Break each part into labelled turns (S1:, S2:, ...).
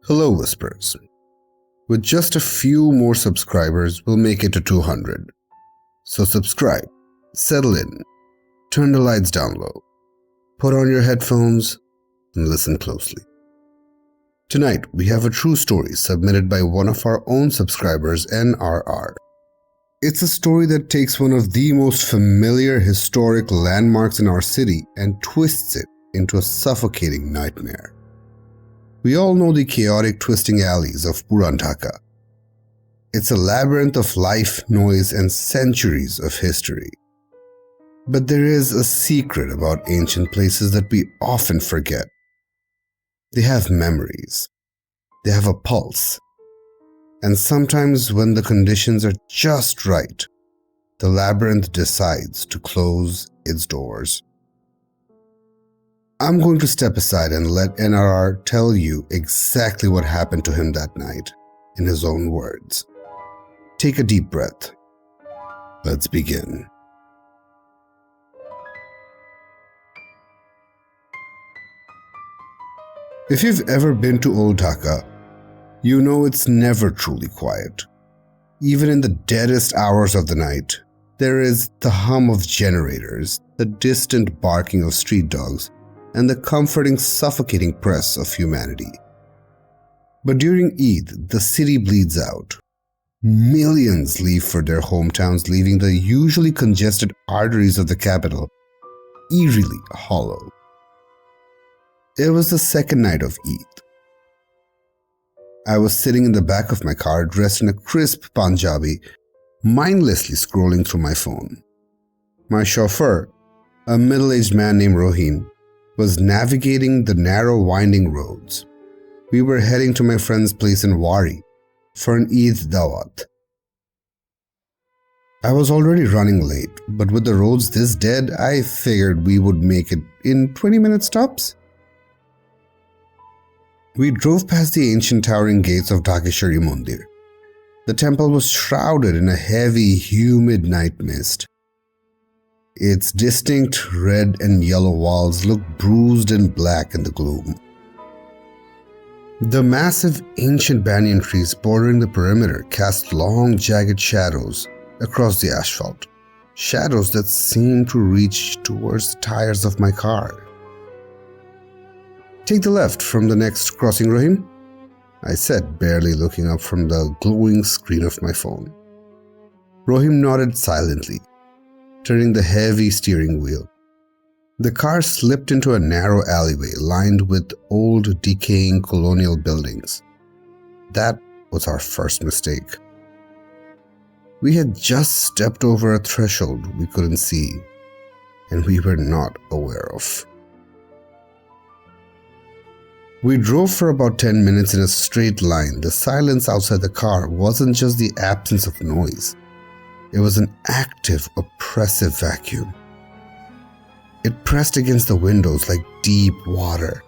S1: Hello, Whispers. With just a few more subscribers, we'll make it to 200. So subscribe, settle in, turn the lights down low, put on your headphones, and listen closely. Tonight, we have a true story submitted by one of our own subscribers, NRR. It's a story that takes one of the most familiar historic landmarks in our city and twists it into a suffocating nightmare. We all know the chaotic twisting alleys of Puran Dhaka. It's a labyrinth of life, noise, and centuries of history. But there is a secret about ancient places that we often forget. They have memories. They have a pulse. And sometimes when the conditions are just right, the labyrinth decides to close its doors. I'm going to step aside and let NRR tell you exactly what happened to him that night, in his own words. Take a deep breath. Let's begin. If you've ever been to Old Dhaka, you know it's never truly quiet. Even in the deadest hours of the night, there is the hum of generators, the distant barking of street dogs, and the comforting, suffocating press of humanity. But during Eid, the city bleeds out. Millions leave for their hometowns, leaving the usually congested arteries of the capital eerily hollow. It was the second night of Eid. I was sitting in the back of my car, dressed in a crisp Punjabi, mindlessly scrolling through my phone. My chauffeur, a middle-aged man named Rahim, was navigating the narrow, winding roads. We were heading to my friend's place in Wari for an Eid dawat. I was already running late, but with the roads this dead, I figured we would make it in 20-minute stops. We drove past the ancient towering gates of Dhakeshwari Mondir. The temple was shrouded in a heavy, humid night mist. Its distinct red and yellow walls looked bruised and black in the gloom. The massive ancient banyan trees bordering the perimeter cast long, jagged shadows across the asphalt, shadows that seemed to reach towards the tires of my car. "Take the left from the next crossing, Rahim," I said, barely looking up from the glowing screen of my phone. Rahim nodded silently, turning the heavy steering wheel. The car slipped into a narrow alleyway lined with old, decaying colonial buildings. That was our first mistake. We had just stepped over a threshold we couldn't see, and we were not aware of. We drove for about 10 minutes in a straight line. The silence outside the car wasn't just the absence of noise. It was an active, oppressive vacuum. It pressed against the windows like deep water.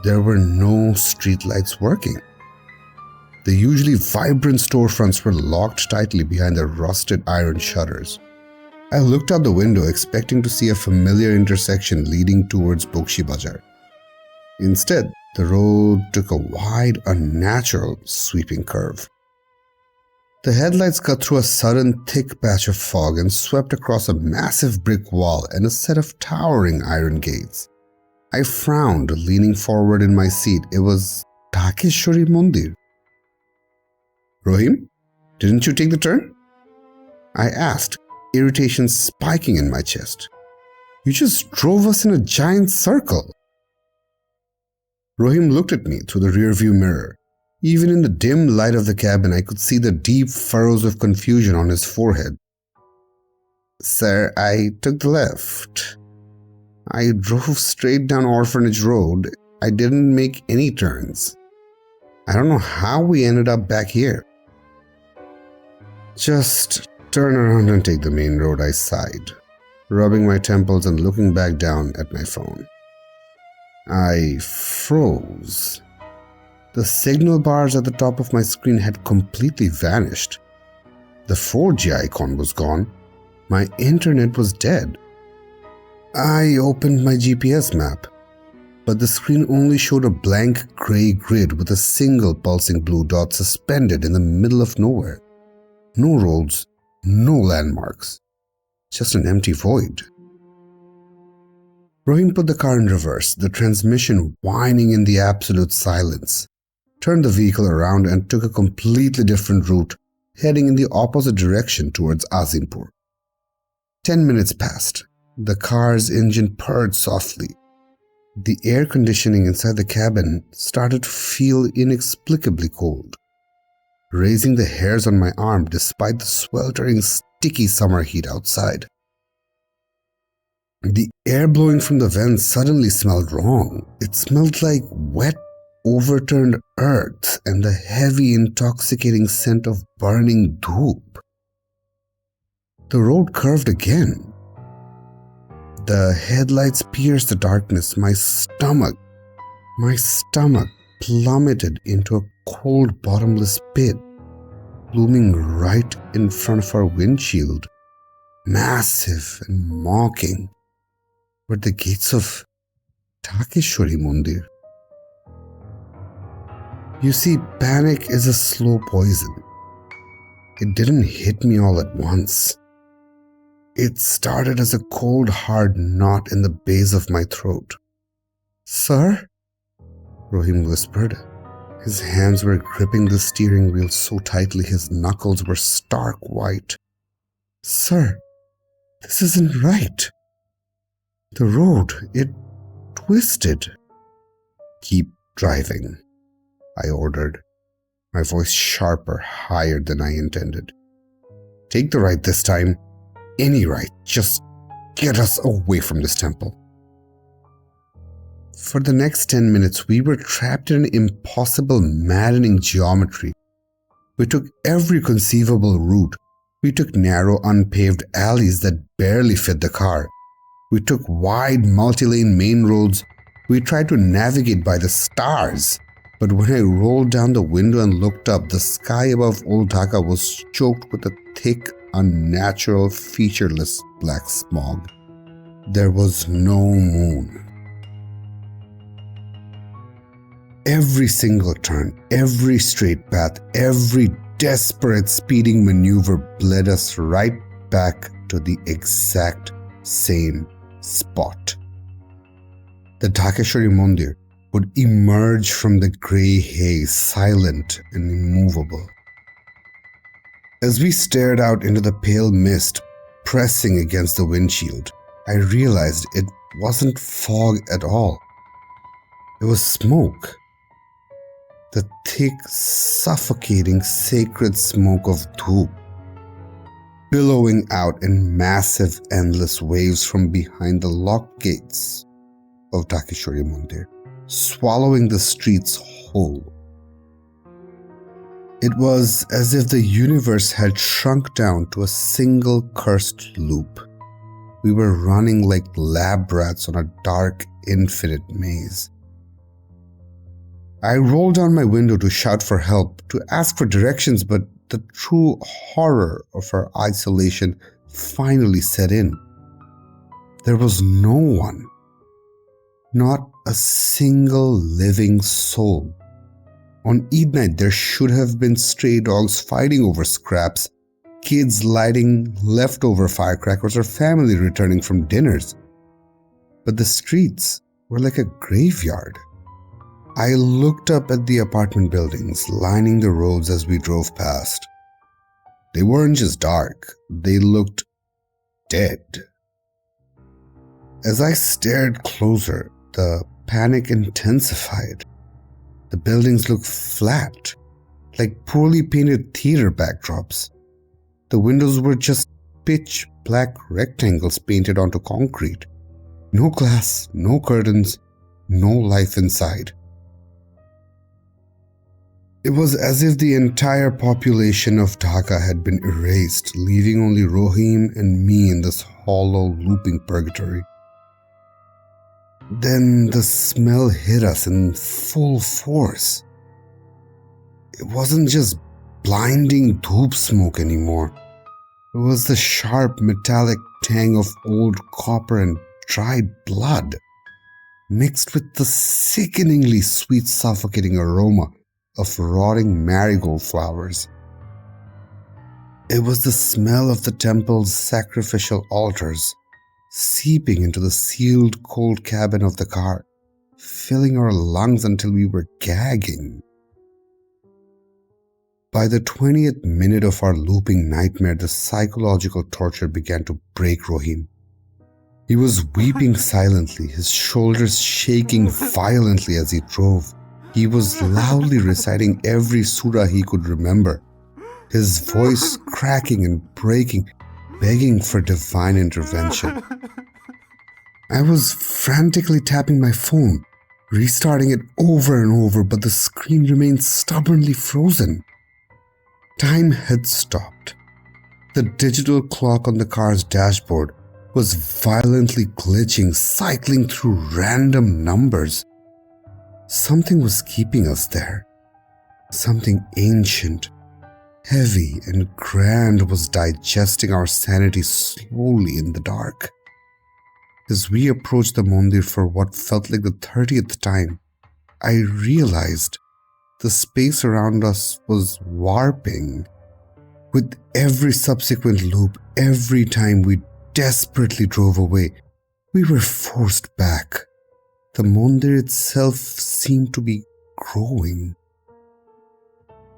S1: There were no streetlights working. The usually vibrant storefronts were locked tightly behind their rusted iron shutters. I looked out the window expecting to see a familiar intersection leading towards Bokshi Bazaar. Instead, the road took a wide, unnatural, sweeping curve. The headlights cut through a sudden thick patch of fog and swept across a massive brick wall and a set of towering iron gates. I frowned, leaning forward in my seat. It was Dhakeshwari Mondir. "Rahim, didn't you take the turn?" I asked, irritation spiking in my chest. "You just drove us in a giant circle." Rahim looked at me through the rearview mirror. Even in the dim light of the cabin, I could see the deep furrows of confusion on his forehead. "Sir, I took the left. I drove straight down Orphanage Road. I didn't make any turns. I don't know how we ended up back here." "Just turn around and take the main road," I sighed, rubbing my temples and looking back down at my phone. I froze. The signal bars at the top of my screen had completely vanished. The 4G icon was gone. My internet was dead. I opened my GPS map, but the screen only showed a blank grey grid with a single pulsing blue dot suspended in the middle of nowhere. No roads, no landmarks, just an empty void. Rahim put the car in reverse, the transmission whining in the absolute silence, turned the vehicle around and took a completely different route, heading in the opposite direction towards Azimpur. 10 minutes passed. The car's engine purred softly. The air conditioning inside the cabin started to feel inexplicably cold, raising the hairs on my arm despite the sweltering, sticky summer heat outside. The air blowing from the vents suddenly smelled wrong. It smelled like wet, overturned earth and the heavy, intoxicating scent of burning dhoop. The road curved again. The headlights pierced the darkness. My stomach plummeted into a cold, bottomless pit, looming right in front of our windshield, massive and mocking, were the gates of Dhakeshwari Mondir. You see, panic is a slow poison. It didn't hit me all at once. It started as a cold, hard knot in the base of my throat. "Sir?" Rahim whispered. His hands were gripping the steering wheel so tightly his knuckles were stark white. "Sir, this isn't right. The road, it twisted." "Keep driving," I ordered, my voice sharper, higher than I intended. "Take the right this time. Any right. Just get us away from this temple." For the next 10 minutes, we were trapped in an impossible, maddening geometry. We took every conceivable route. We took narrow, unpaved alleys that barely fit the car. We took wide, multi-lane main roads. We tried to navigate by the stars. But when I rolled down the window and looked up, the sky above Old Dhaka was choked with a thick, unnatural, featureless black smog. There was no moon. Every single turn, every straight path, every desperate speeding maneuver bled us right back to the exact same spot. The Dhakeshwari Mondir would emerge from the grey haze, silent and immovable. As we stared out into the pale mist pressing against the windshield, I realized it wasn't fog at all. It was smoke. The thick, suffocating, sacred smoke of dhoop, billowing out in massive, endless waves from behind the locked gates of Dhakeshwari Mondir, swallowing the streets whole. It was as if the universe had shrunk down to a single cursed loop. We were running like lab rats on a dark, infinite maze. I rolled down my window to shout for help, to ask for directions, but the true horror of our isolation finally set in. There was no one. Not a single living soul. On Eid night, there should have been stray dogs fighting over scraps, kids lighting leftover firecrackers, or family returning from dinners. But the streets were like a graveyard. I looked up at the apartment buildings lining the roads as we drove past. They weren't just dark, they looked dead. As I stared closer, the panic intensified. The buildings looked flat, like poorly painted theater backdrops. The windows were just pitch black rectangles painted onto concrete. No glass, no curtains, no life inside. It was as if the entire population of Dhaka had been erased, leaving only Rahim and me in this hollow, looping purgatory. Then the smell hit us in full force. It wasn't just blinding dhoop smoke anymore. It was the sharp, metallic tang of old copper and dried blood. mixed with the sickeningly sweet, suffocating aroma of rotting marigold flowers. It was the smell of the temple's sacrificial altars, seeping into the sealed, cold cabin of the car, filling our lungs until we were gagging. By the 20th minute of our looping nightmare, the psychological torture began to break Rahim. He was weeping silently, his shoulders shaking violently as he drove. He was loudly reciting every surah he could remember, his voice cracking and breaking, begging for divine intervention. I was frantically tapping my phone, restarting it over and over, but the screen remained stubbornly frozen. Time had stopped. The digital clock on the car's dashboard was violently glitching, cycling through random numbers. Something was keeping us there. Something ancient, heavy and grand was digesting our sanity slowly in the dark. As we approached the Mondir for what felt like the 30th time, I realized the space around us was warping. With every subsequent loop, every time we desperately drove away, we were forced back. The Mondir itself seemed to be growing.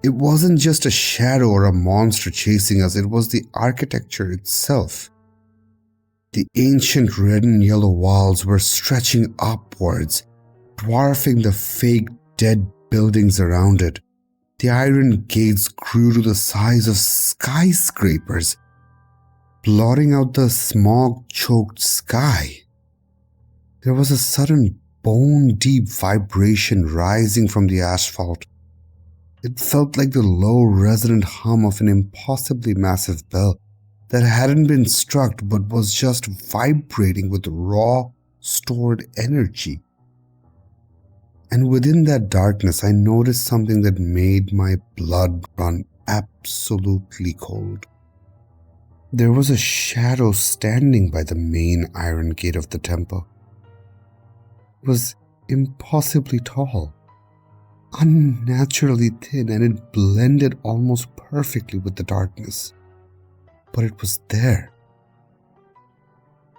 S1: It wasn't just a shadow or a monster chasing us, it was the architecture itself. The ancient red and yellow walls were stretching upwards, dwarfing the fake dead buildings around it. The iron gates grew to the size of skyscrapers, blotting out the smog-choked sky. There was a sudden bone-deep vibration rising from the asphalt. It felt like the low, resonant hum of an impossibly massive bell that hadn't been struck but was just vibrating with raw, stored energy. And within that darkness, I noticed something that made my blood run absolutely cold. There was a shadow standing by the main iron gate of the temple. It was impossibly tall, unnaturally thin, and it blended almost perfectly with the darkness. But it was there.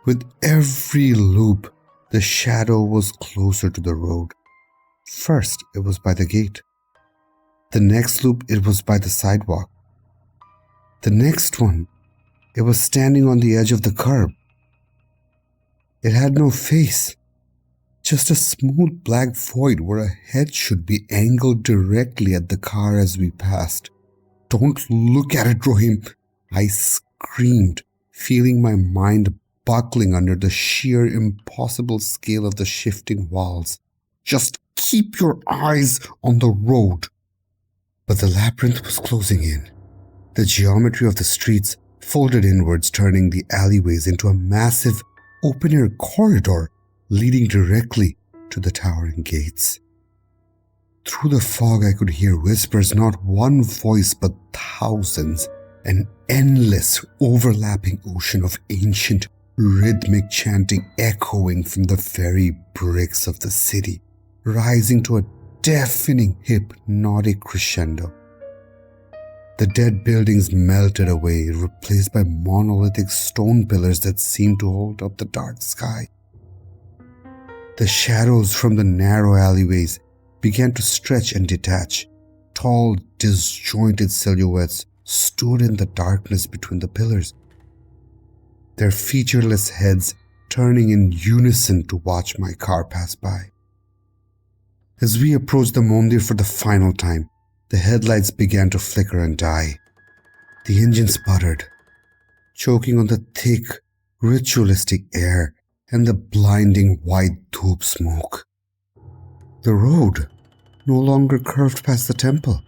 S1: With every loop, the shadow was closer to the road. First, it was by the gate. The next loop, it was by the sidewalk. The next one, it was standing on the edge of the curb. It had no face, just a smooth black void where a head should be angled directly at the car as we passed. "Don't look at it, Rahim," I screamed, feeling my mind buckling under the sheer impossible scale of the shifting walls. "Just keep your eyes on the road." But the labyrinth was closing in. The geometry of the streets folded inwards, turning the alleyways into a massive open-air corridor leading directly to the towering gates. Through the fog, I could hear whispers, not one voice but thousands, an endless, overlapping ocean of ancient, rhythmic chanting echoing from the very bricks of the city, rising to a deafening, hypnotic crescendo. The dead buildings melted away, replaced by monolithic stone pillars that seemed to hold up the dark sky. The shadows from the narrow alleyways began to stretch and detach. Tall, disjointed silhouettes stood in the darkness between the pillars, their featureless heads turning in unison to watch my car pass by. As we approached the Mondir for the final time, the headlights began to flicker and die. The engine sputtered, choking on the thick, ritualistic air and the blinding white dhoop smoke. The road no longer curved past the temple.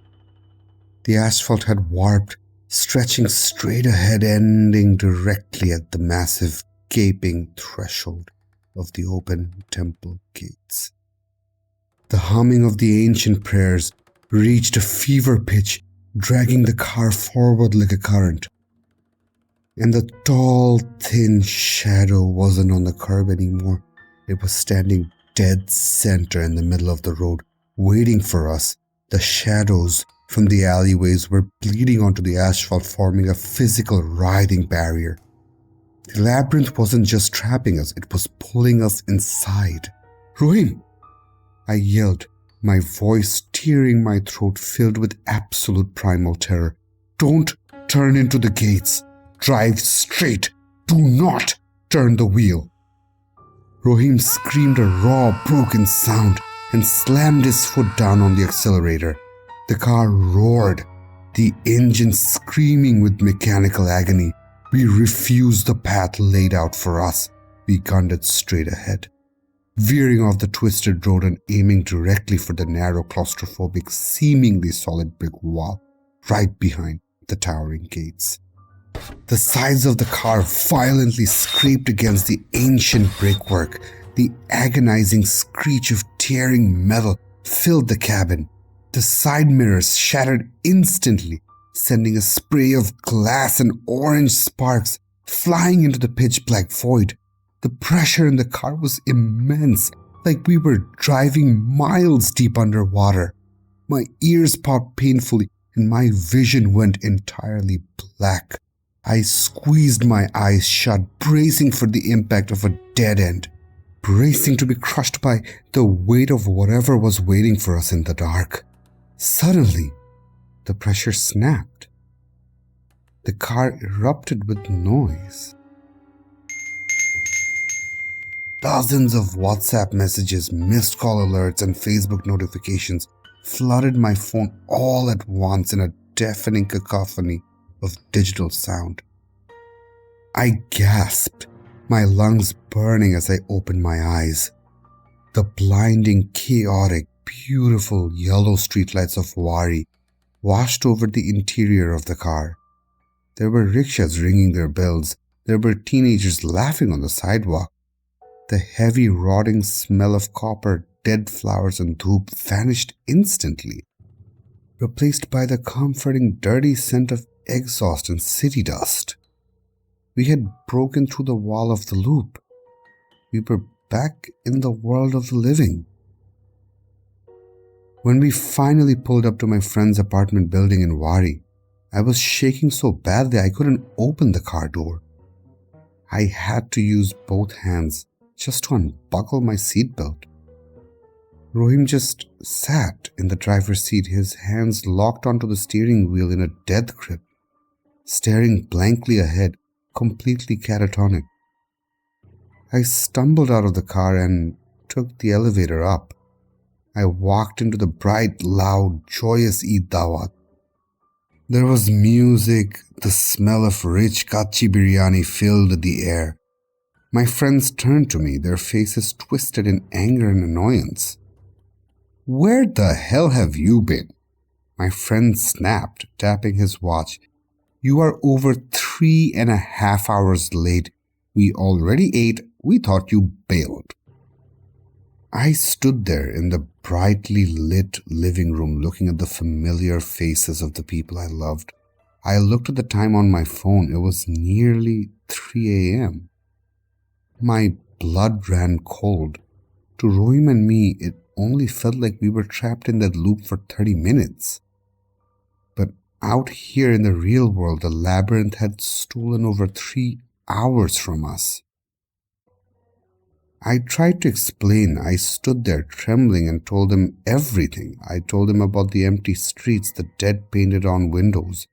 S1: The asphalt had warped, stretching straight ahead, ending directly at the massive, gaping threshold of the open temple gates. The humming of the ancient prayers reached a fever pitch, dragging the car forward like a current. And the tall, thin shadow wasn't on the curb anymore. It was standing dead center in the middle of the road, waiting for us. The shadows from the alleyways were bleeding onto the asphalt, forming a physical writhing barrier. The labyrinth wasn't just trapping us, it was pulling us inside. "Rahim!" I yelled, my voice tearing my throat, filled with absolute primal terror. "Don't turn into the gates. Drive straight. Do not turn the wheel." Rahim screamed a raw, broken sound and slammed his foot down on the accelerator. The car roared, the engine screaming with mechanical agony. We refused the path laid out for us. We gunned it straight ahead, veering off the twisted road and aiming directly for the narrow, claustrophobic, seemingly solid brick wall right behind the towering gates. The sides of the car violently scraped against the ancient brickwork. The agonizing screech of tearing metal filled the cabin. The side mirrors shattered instantly, sending a spray of glass and orange sparks flying into the pitch-black void. The pressure in the car was immense, like we were driving miles deep underwater. My ears popped painfully and my vision went entirely black. I squeezed my eyes shut, bracing for the impact of a dead end, bracing to be crushed by the weight of whatever was waiting for us in the dark. Suddenly, the pressure snapped. The car erupted with noise. Dozens of WhatsApp messages, missed call alerts, and Facebook notifications flooded my phone all at once in a deafening cacophony of digital sound. I gasped, my lungs burning as I opened my eyes. The blinding, chaotic, beautiful yellow streetlights of Wari washed over the interior of the car. There were rickshaws ringing their bells. There were teenagers laughing on the sidewalk. The heavy, rotting smell of copper, dead flowers, and dhoop vanished instantly, replaced by the comforting, dirty scent of exhaust and city dust. We had broken through the wall of the loop. We were back in the world of the living. When we finally pulled up to my friend's apartment building in Wari, I was shaking so badly I couldn't open the car door. I had to use both hands just to unbuckle my seatbelt. Rahim just sat in the driver's seat, his hands locked onto the steering wheel in a death grip, staring blankly ahead, completely catatonic. I stumbled out of the car and took the elevator up. I walked into the bright, loud, joyous Eid Dawat. There was music, the smell of rich kachi biryani filled the air. My friends turned to me, their faces twisted in anger and annoyance. "Where the hell have you been?" My friend snapped, tapping his watch. "You are over 3.5 hours late. We already ate. We thought you bailed." I stood there in the brightly lit living room looking at the familiar faces of the people I loved. I looked at the time on my phone. It was nearly 3 a.m. My blood ran cold. To Rahim and me, it only felt like we were trapped in that loop for 30 minutes. But out here in the real world, the labyrinth had stolen over 3 hours from us. I tried to explain. I stood there trembling and told him everything. I told him about the empty streets, the dead painted-on windows,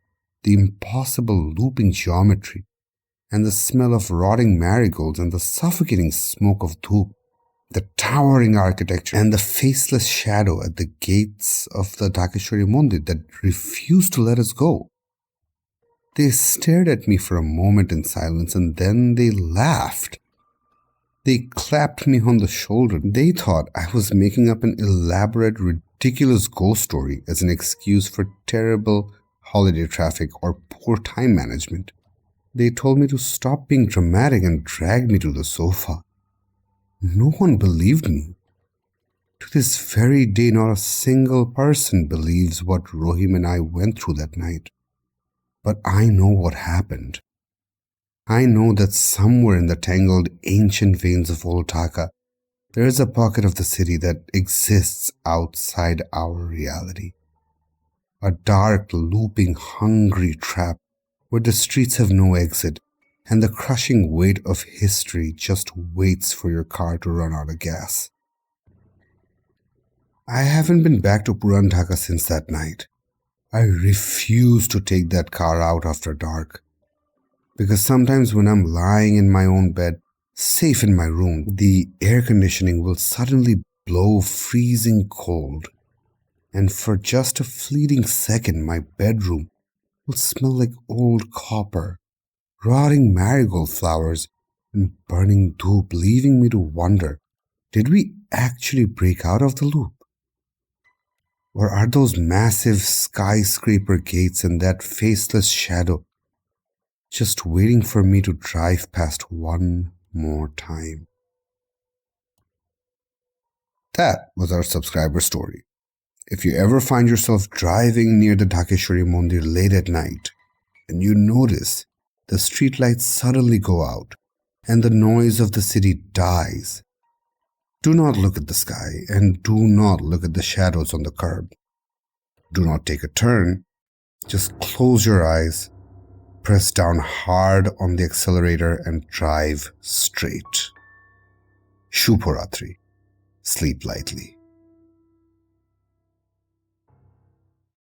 S1: the impossible looping geometry, and the smell of rotting marigolds and the suffocating smoke of dhoop, the towering architecture and the faceless shadow at the gates of the Dhakeshwari Mondir that refused to let us go. They stared at me for a moment in silence and then they laughed. They clapped me on the shoulder. They thought I was making up an elaborate, ridiculous ghost story as an excuse for terrible holiday traffic or poor time management. They told me to stop being dramatic and dragged me to the sofa. No one believed me. To this very day, not a single person believes what Rahim and I went through that night. But I know what happened. I know that somewhere in the tangled ancient veins of Old Dhaka, There is a pocket of the city that exists outside our reality. A dark, looping, hungry trap where the streets have no exit and the crushing weight of history just waits for your car to run out of gas. I haven't been back to Puran Dhaka since that night. I refuse to take that car out after dark. Because sometimes when I'm lying in my own bed, safe in my room, the air conditioning will suddenly blow freezing cold. And for just a fleeting second, my bedroom will smell like old copper, rotting marigold flowers, and burning dhoop, leaving me to wonder, did we actually break out of the loop? Or are those massive skyscraper gates and that faceless shadow just waiting for me to drive past one more time? That was our subscriber story. If you ever find yourself driving near the Dhakeshwari Mondir late at night and you notice the streetlights suddenly go out and the noise of the city dies, do not look at the sky and do not look at the shadows on the curb. Do not take a turn. Just close your eyes, press down hard on the accelerator and drive straight. Shubhoratri. Sleep lightly.